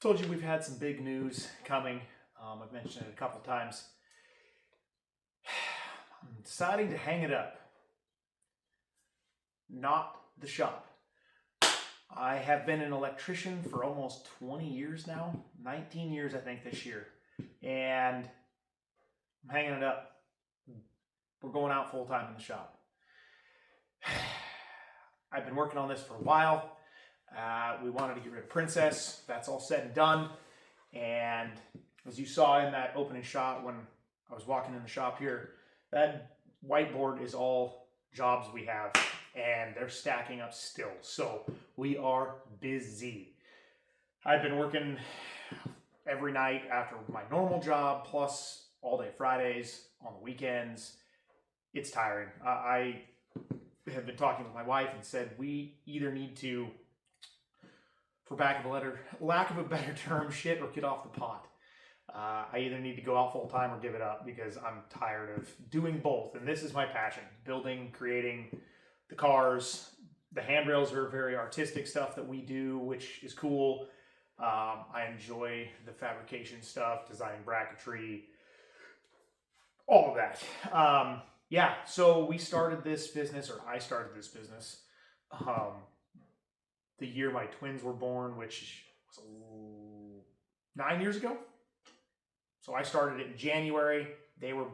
Told you we've had some big news coming. I've mentioned it a couple times. I'm deciding to hang it up. Not the shop. I have been an electrician for almost 20 years now. 19 years, I think, this year. And I'm hanging it up. We're going out full time in the shop. I've been working on this for a while. We wanted to get rid of Princess. That's all said and done. And as you saw in that opening shot when I was walking in the shop here, that whiteboard is all jobs we have, and they're stacking up still. So we are busy. I've been working every night after my normal job, plus all day Fridays, on the weekends. It's tiring. I have been talking with my wife and said we either need to, for lack of a better term, shit or get off the pot. I either need to go out full time or give it up because I'm tired of doing both. And this is my passion: building, creating the cars. The handrails are very artistic stuff that we do, which is cool. I enjoy the fabrication stuff, designing bracketry, all of that. Yeah, so we started this business, or I started this business, the year my twins were born, which was 9 years ago. So I started it in January. They were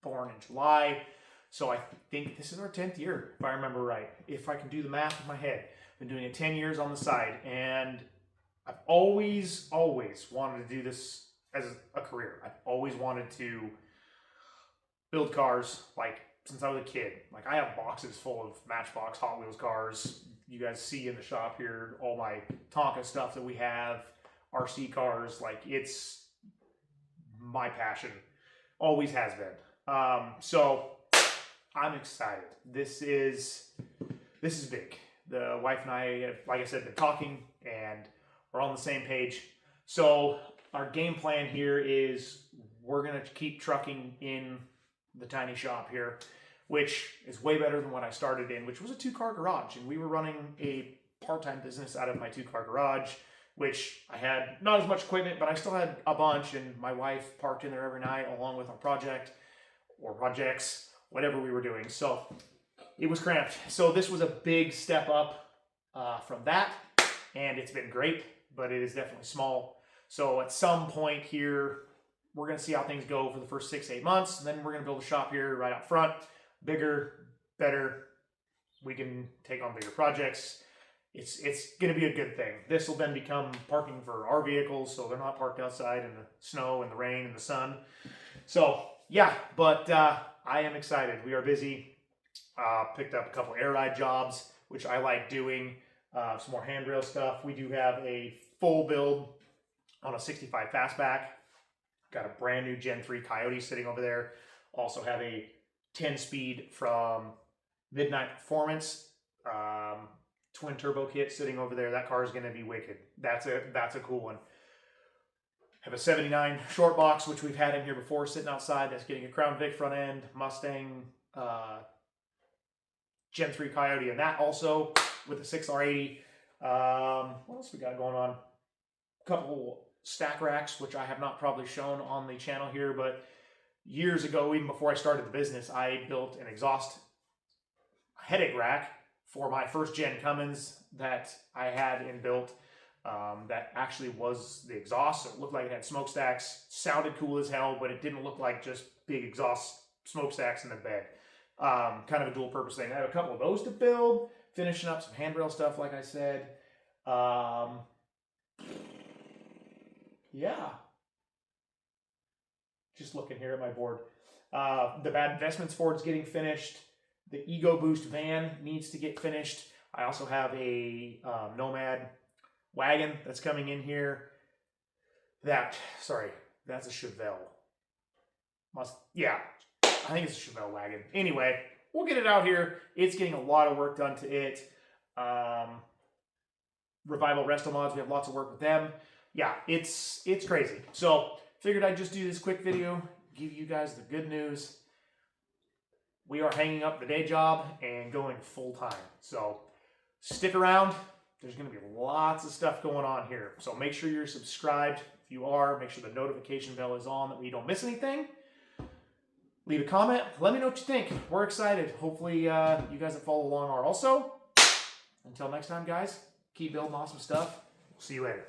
born in July. So I think this is our 10th year, if I remember right. If I can do the math in my head. I've been doing it 10 years on the side. And I've always wanted to do this as a career. I've always wanted to build cars, like, since I was a kid. Like, I have boxes full of Matchbox Hot Wheels cars. You guys see in the shop here all my Tonka stuff that we have, RC cars. Like, it's my passion. Always has been. So I'm excited. This is big. The wife and I have, like I said, been talking, and we're on the same page. So our game plan here is we're going to keep trucking in the tiny shop here, which is way better than what I started in, which was a 2-car garage. And we were running a part-time business out of my 2-car garage, which I had not as much equipment, but I still had a bunch. And my wife parked in there every night along with our project or projects, whatever we were doing. So it was cramped. So this was a big step up from that. And it's been great, but it is definitely small. So at some point here, we're going to see how things go for the first 6 to 8 months. And then we're going to build a shop here right out front. Bigger, better. We can take on bigger projects. It's going to be a good thing. This will then become parking for our vehicles, so they're not parked outside in the snow and the rain and the sun. So, yeah, but I am excited. We are busy. Picked up a couple air ride jobs, which I like doing. Some more handrail stuff. We do have a full build on a 65 Fastback. Got a brand new Gen 3 Coyote sitting over there. Also have a 10-speed from Midnight Performance, twin turbo kit sitting over there. That car is going to be wicked. That's a cool one. Have a 79 short box, which we've had in here before, sitting outside. That's getting a Crown Vic front end, Mustang, Gen 3 Coyote, and that also with a 6R80. What else we got going on? A couple stack racks, which I have not probably shown on the channel here, but years ago, even before I started the business, I built an exhaust headache rack for my first gen Cummins that I had and built. That actually was the exhaust, so it looked like it had smokestacks. Sounded cool as hell, but it didn't look like just big exhaust smokestacks in the bed. Kind of a dual purpose thing. I have a couple of those to build, finishing up some handrail stuff, like I said. Yeah. Just looking here at my board. The Bad Investments Ford's getting finished. The Ego Boost van needs to get finished. I also have a Nomad wagon that's coming in here. That's a Chevelle. I think it's a Chevelle wagon. Anyway, we'll get it out here. It's getting a lot of work done to it. Revival Resto Mods, we have lots of work with them. Yeah, it's crazy. So figured I'd just do this quick video, give you guys the good news. We are hanging up the day job and going full time. So stick around There's going to be lots of stuff going on here. So make sure you're subscribed. If you are, make sure the notification bell is on that we don't miss anything. Leave a comment. Let me know what you think. We're excited. Hopefully you guys that follow along are also. Until next time, guys, keep building awesome stuff. We'll see you later.